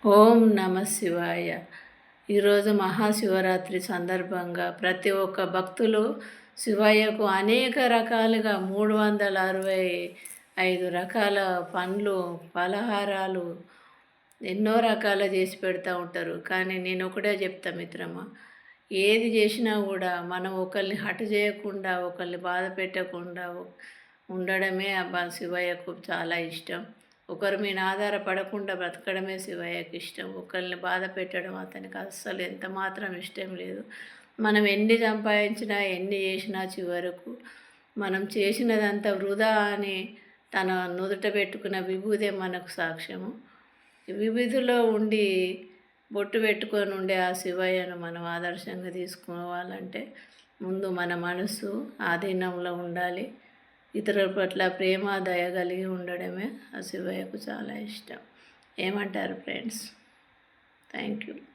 ఓం నమ శివాయ. ఈరోజు మహాశివరాత్రి సందర్భంగా ప్రతి ఒక్క భక్తులు శివయ్యకు అనేక రకాలుగా 365 రకాల పండ్లు పలహారాలు ఎన్నో రకాల చేసి పెడతా ఉంటారు. కానీ నేను ఒకటే చెప్తా మిత్రమా, ఏది చేసినా కూడా మనం ఒకరిని హఠ చేయకుండా, ఒకరిని బాధ పెట్టకుండా ఉండడమే శివయ్యకు చాలా ఇష్టం. ఒకరి మీద ఆధారపడకుండా బ్రతకడమే శివయ్యకి ఇష్టం. ఒకరిని బాధ పెట్టడం అతనికి అస్సలు ఎంత మాత్రం ఇష్టం లేదు. మనం ఎన్ని సంపాదించినా ఎన్ని చేసినా చివరకు మనం చేసినదంతా వృధా అని తన నుదుట పెట్టుకున్న విభూదే మనకు సాక్ష్యము. విభూతిలో ఉండి బొట్టు పెట్టుకొని ఉండే ఆ శివయ్యను మనం ఆదర్శంగా తీసుకోవాలంటే ముందు మన మనసు ఆధీనంలో ఉండాలి. ఇతరుల పట్ల ప్రేమ దయ కలిగి ఉండడమే ఆ శివయ్యకు చాలా ఇష్టం. ఏమంటారు ఫ్రెండ్స్? Thank you.